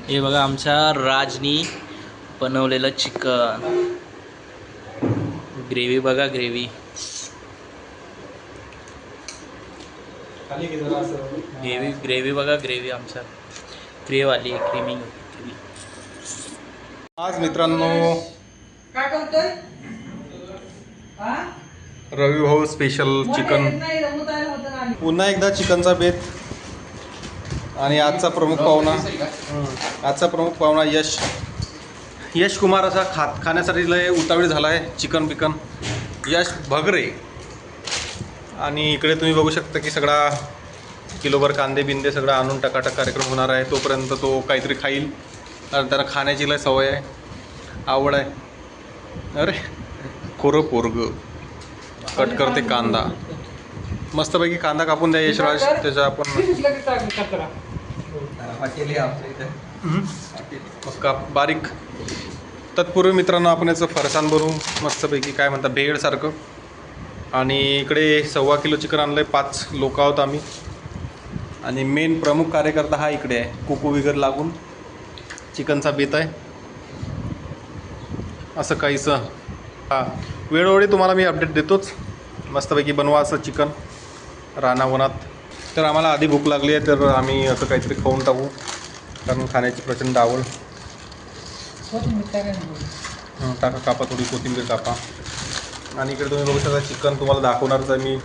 हे बघा आमच्या राजनी बनवलेलं चिकन ग्रेव्ही बघा ग्रेव्ही ग्रेव्ही बघा ग्रेव्ही आमच्या ग्रेव्हीवाली क्रीमी आज मित्रांनो काय करतोय? रवी भाऊ स्पेशल चिकन पुन्हा एकदा चिकनचा बेत आणि आजचा प्रमुख पाहुणा यश कुमार असा खाण्यासाठी लय उतावीळ झाला आहे चिकन बिकन यश भगरे. आणि इकडे तुम्ही बघू शकता की सगळा किलोभर कांदे बिंदे सगळं आणून टकाटक कार्यक्रम होणार आहे. तोपर्यंत तो काहीतरी खाईल कारण त्याला खाण्याची लय सवय आहे, आवड आहे. अरे खोरं पोरग कट करते कांदा, मस्तपैकी कांदा कापून द्या यशराज. त्याचा आपण बारीक. तत्पूर्वी मित्रांनो आपण याचं फरसाण बनवू मस्तपैकी, काय म्हणतात भेळसारखं. आणि इकडे 1.25 किलो चिकन आणलं आहे. 5 लोक आहोत आम्ही. आणि मेन प्रमुख कार्यकर्ता हा इकडे आहे. कुकू वगैरे लागून चिकनचा बेत आहे असं काहीचं. हां, वेळोवेळी तुम्हाला मी अपडेट देतोच. मस्तपैकी बनवा असं चिकन रानावनात. तर आम्हाला आधी भूक लागली आहे तर आम्ही असं काहीतरी खाऊन टाकू कारण खाण्याची प्रचंड आवड. टाका, कापा थोडी कोथिंबीर कापा. आणि इकडे तुम्ही बघू शकता चिकन तुम्हाला दाखवणारच आहे मी.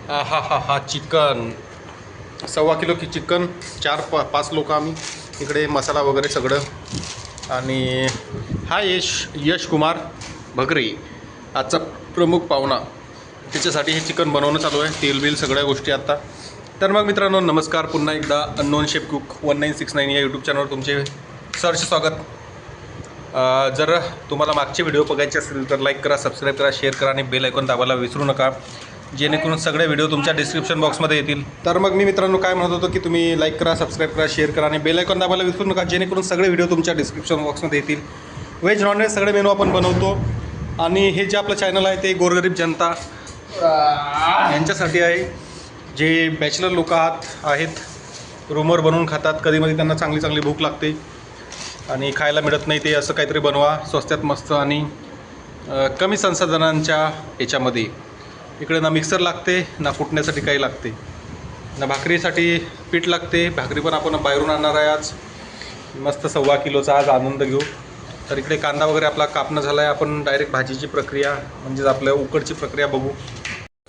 हा चिकन 1.25 किलो चिकन. 4-5 लोक आम्ही. इकडे मसाला वगैरे सगळं. आणि हा यश कुमार भगरे आजचा प्रमुख पाहुणा. त्याच्यासाठी हे चिकन बनवणं चालू आहे, तेल बिल सगळ्या गोष्टी आत्ता. तर मग मित्रांनो नमस्कार पुन्हा एकदा. अननोन शेफ कुक 1969 या यूट्यूब चॅनलवर तुमचे सहर्ष स्वागत. जर तुम्हाला मागचे व्हिडिओ बघायचे असतील तर लाईक करा, सबस्क्राईब करा, शेअर करा आणि बेल आयकॉन दाबायला विसरू नका, जेणेकरून सगळे व्हिडिओ तुमच्या डिस्क्रिप्शन बॉक्समध्ये येतील. तर मग मी मित्रांनो काय म्हणत होतो की तुम्ही लाईक करा, सबस्क्राईब करा, शेअर करा आणि बेल आयकॉन दाबायला विसरू नका, जेणेकरून सगळे व्हिडिओ तुमच्या डिस्क्रिप्शन बॉक्समध्ये येतील. व्हेज नॉनव्हेज सगळे मेनू आपण बनवतो. आणि हे जे आपलं चॅनल आहे ते गोरगरीब जनता यांच्यासाठी आहे, जे बॅचलर लोक आहेत, रूमवर बनवून खातात. कधीमध्ये त्यांना चांगली चांगली भूक लागते आणि खायला मिळत नाही. ते असं काहीतरी बनवा स्वस्तात मस्त आणि कमी संसाधनांच्या याच्यामध्ये. इकडे ना मिक्सर लागते, ना कुटण्यासाठी काही लागते, ना भाकरीसाठी पीठ लागते. भाकरी पण आपण बाहेरून आणणार आहे आज. मस्त 1.25 किलोचा आज आनंद घेऊ. तर इकडे कांदा वगैरे आपला कापणं झाला आहे. आपण डायरेक्ट भाजीची प्रक्रिया म्हणजेच आपल्या उकडची प्रक्रिया बघू.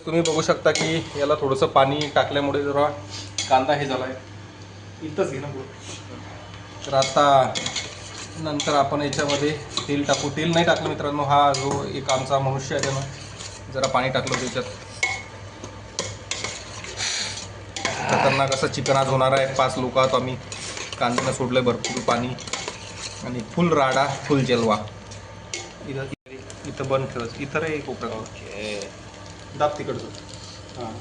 तुम्ही बघू शकता की याला थोडंसं पाणी टाकल्यामुळे जरा कांदा हे झाला आहे. इथंच घे ना बोल. तर आता नंतर आपण याच्यामध्ये तेल टाकू. तेल नाही टाकलं मित्रांनो, हा जो एक आमचा मनुष्य आहे त्यानं जरा पाणी टाकलं त्याच्यात. खतरनाक असं चिकन आज होणार आहे. 5 लोक आहोत आम्ही. कांद्यानं सोडलं भरपूर पाणी आणि फुल राडा फुल जलवा. इथं बंद ठेवायचं. इथं रे कोपऱ्यावर दाब तिकडचं. हां,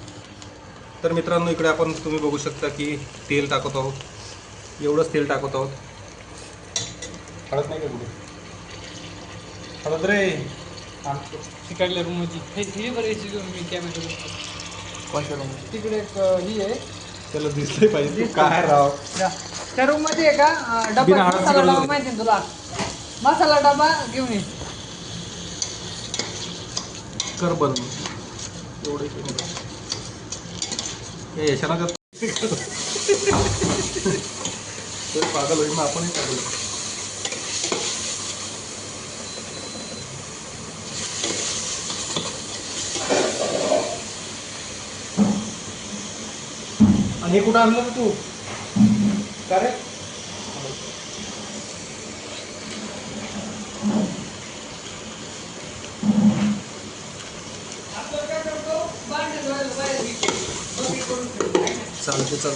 तर मित्रांनो इकडे आपण तुम्ही बघू शकता की तेल टाकत आहोत. एवढंच तेल टाकत आहोत. हळद नाही का कुठे? हळद रे तिकडल्या रूममध्ये हे बरेच मी कॅमेरा कोणत्या रूम? तिकडे एक ही आहे, त्याला दिसले पाहिजे. काय राव त्या रूममध्ये आहे का डबा बिना हळद मसाला तिकडे डबा माहिती ना तुला? मसाला डबा घेऊन ये. कर बंद. एवढे हे यशाला पागल होईल मग आपणही पागल. आणि हे कुठं आणलं तू? का रे? चालते चाल.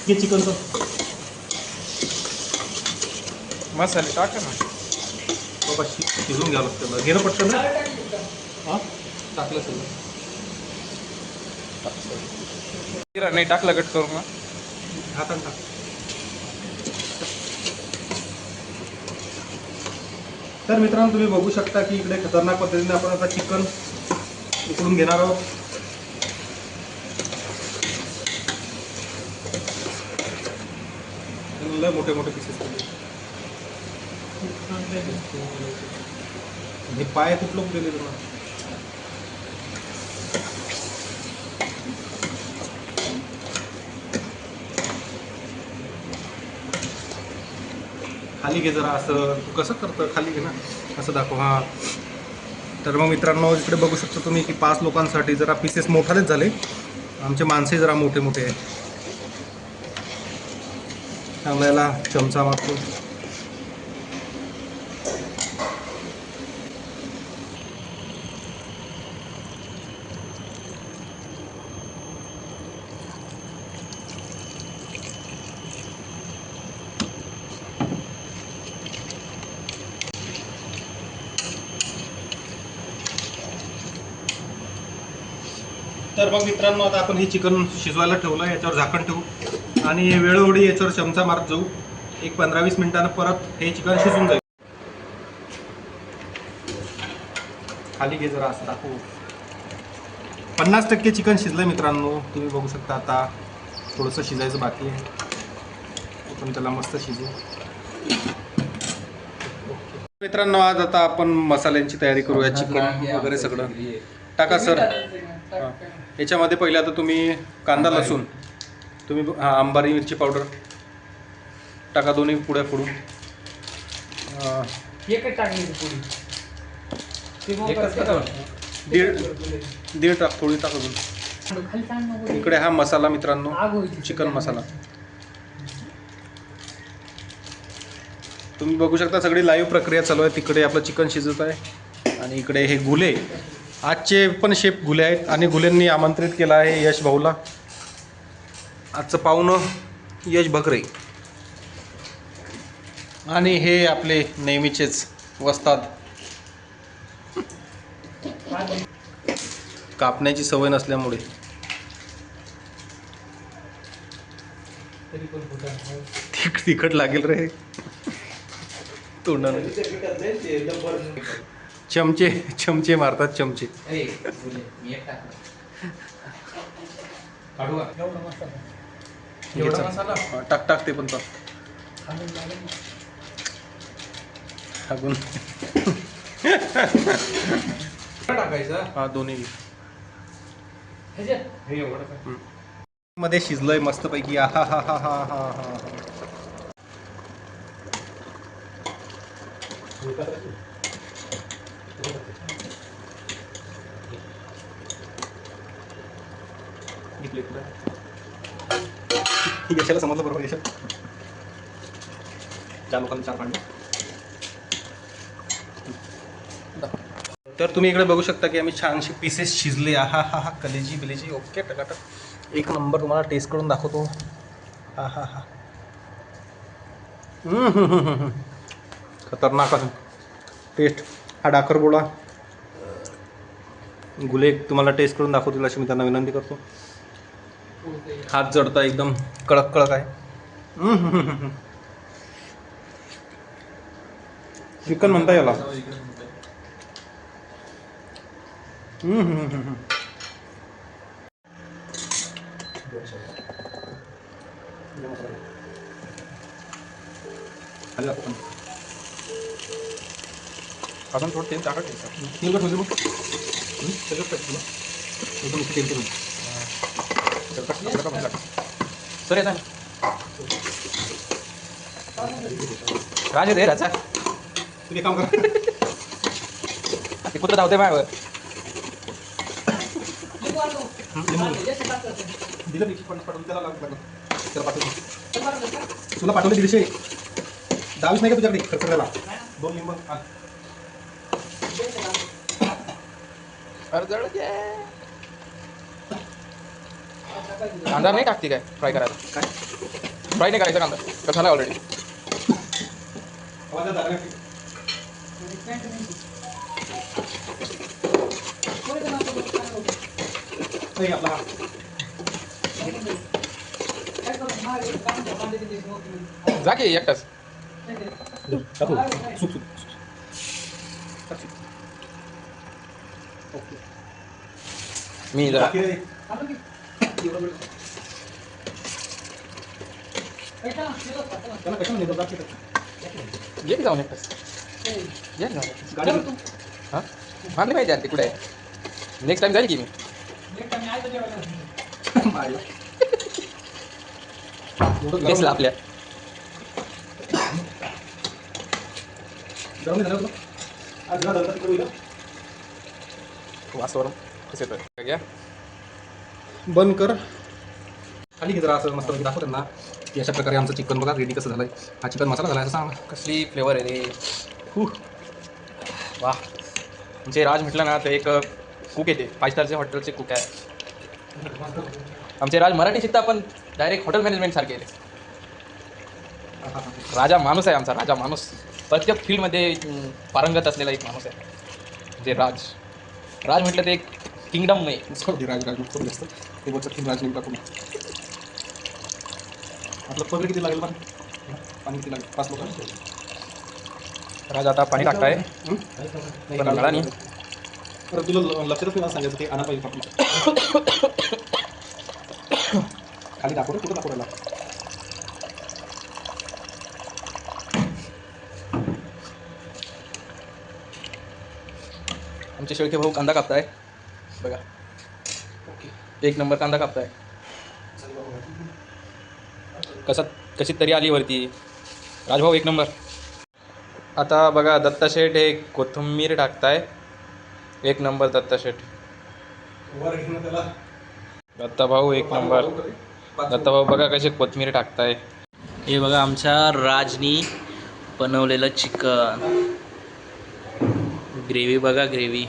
हे चिकनचं मसाले टाका ना बाबा शिजून घ्यावं लागतं त्याला. घेणं पटकन ना. हां टाकलं सगळं. नाही टाकला कट करू ना. हातानं टाक. तर मित्रांनो तुम्ही बघू शकता की इकडे खतरनाक पद्धतीने आपण आता चिकन उकडून घेणार आहोत. लय मोठे मोठे पीसेस केले. हे पाय कुठलं गेले तुम्हाला. खाली घे जरा. असं तू कसं करतं, खाली घे ना, असं दाखव. हां. तर मग मित्रांनो इकडे बघू शकता तुम्ही की 5 लोकांसाठी जरा पीसेस मोठालेच झाले. आमचे माणसे जरा मोठे मोठे आहे. चांगल्याला चमचा मारतो. तर मग मित्रांनो आता आपण हे चिकन शिजवायला ठेवलं. याच्यावर झाकण ठेवू आणि वेळोवेळी याच्यावर चमचा मारत जाऊ. एक 15-20 मिनिटांनं परत हे चिकन शिजून जाईल. खाली घे जरा, असं दाखवू. 50% चिकन शिजलंय मित्रांनो. तुम्ही बघू शकता. आता थोडंसं शिजायचं बाकी आहे. आपण त्याला मस्त शिजू. मित्रांनो आज आता आपण मसाल्यांची तयारी करूया. चिकन वगैरे सगळं टाका सर. हां. याच्यामध्ये पहिले आता तुम्ही कांदा लसूण, तुम्ही अंबारी मिरची पावडर टाका. दोन्ही पुड्या फोडून. एकच टाकली पुडी. दीड टाक, थोडी टाक अजून. इकडे हा मसाला मित्रांनो, चिकन मसाला. तुम्ही बघू शकता सगळी लाईव्ह प्रक्रिया चालू आहे. तिकडे आपलं चिकन शिजत आहे आणि इकडे हे गुले. आजचे पण शेफ गुले आहेत आणि गुलेंनी आमंत्रित केलं आहे यश भाऊला. आजचं पाहुणं यश भकरे आणि हे आपले नेहमीचेच वस्ताद. कापण्याची सवय नसल्यामुळे तिखट लागेल रे तोंडाने. चमचे मारतात चमचे. टाक ते पण टाक. टाकायचं. हा दोन्ही मध्ये शिजलंय मस्तपैकी. आहा हा हा हा हा हा. यशाला समजलं बरोबर. यशा 4 लोकांना 4 पाणी. तर तुम्ही इकडे बघू शकता की आम्ही छानसे पीसेस शिजले. आहा हा हा. कलेजी बिलेजी ओके टकाटक. एक नंबर. तुम्हाला टेस्ट करून दाखवतो. हा हा हा. खतरनाक असं टेस्ट. हा डाकर गोळा गुले तुम्हाला टेस्ट करून दाखवतील अशी मी त्यांना विनंती करतो. हात जडता एकदम कडक कडक आहे. चिकन म्हणता याला. अजून थोडं तेल टाका. तेल का ठेवले मग एकदम तेल करून सर येता राज दे राजा. तुम्ही काम करा. ते कुत्र धावते माझ्यावर. दिलं मी पाठवून त्याला लागलं. त्याला पाठवलं. तुला पाठवले 150. 10 नाही का तुझ्याकडे खर्च करायला. 2 लिंब. कांदा नाही टाकते काय फ्राय करायला. काय फ्राय नाही करायचा कांदा तर झाला ऑलरेडी. आपला जा की एकटाच. मी जरा ये की जाऊन एकटाच ये ना हां मानले माहिती आहे ते कुठे आहे नेक्स्ट टाइम जाईल की मी बेसला आपल्या वासवरून कसं येतोय घ्या बंद कर. खाली घे जरा असं मस्त दाखव त्यांना की अशा प्रकारे आमचं चिकन बघा रेडी कसं झालं आहे. हा चिकन मसाला झाला आहे असं सांग. कसली फ्लेवर आहे रे वाह म्हणजे राज म्हटलं ना तर एक कुक येते 5 स्टारचे हॉटेलचे कुक आहे आमचे राज मराठी शिकता पण डायरेक्ट हॉटेल मॅनेजमेंट सारखे आहे. राजा माणूस आहे आमचा राजा माणूस प्रत्येक फील्डमध्ये पारंगत असलेला एक माणूस आहे म्हणजे राज राज म्हटलं ते एक किंगडम आहे. राज असतं ते बोलतात की राज टाकून आपलं पगड किती लागेल पण पाणी किती लागेल 5 लोक. राज आता पाणी टाकताय पण नळाने तर तुला लक्षातच नाही सांगायचं ते आणा पाहिजे आपण खाली दाखवतो कुठं दाखवायला आमचे शेळके भाऊ कांदा कापताय बघा एक नंबर कांदा कापताय कशी तरी आली वरती राजभाऊ एक नंबर. आता बघा दत्ता शेठ हे कोथिंबीर टाकताय एक नंबर दत्ता शेठ दत्ता भाऊ एक नंबर दत्ता भाऊ बघा कसे कोथिंबीर टाकताय. हे बघा आमच्या राजनी बनवलेलं चिकन ग्रेव्ही बघा ग्रेव्ही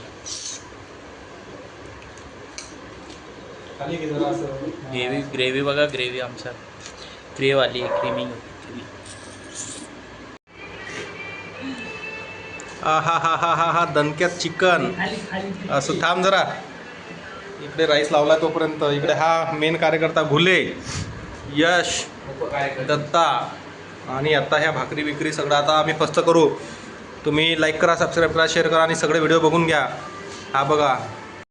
ग्रेव्ही बघा ग्रेव्ही आमच्या ग्रेव्ह आली क्रीमी हा दणक्यात चिकन असं थांब जरा. इकडे राईस लावला तोपर्यंत इकडे हा मेन कार्यकर्ता भुले यश दत्ता आणि आता ह्या भाकरी बिकरी सगळं आता आम्ही फस्त करू. तुम्ही लाईक करा सबस्क्राईब करा शेअर करा आणि सगळे व्हिडिओ बघून घ्या. हा बघा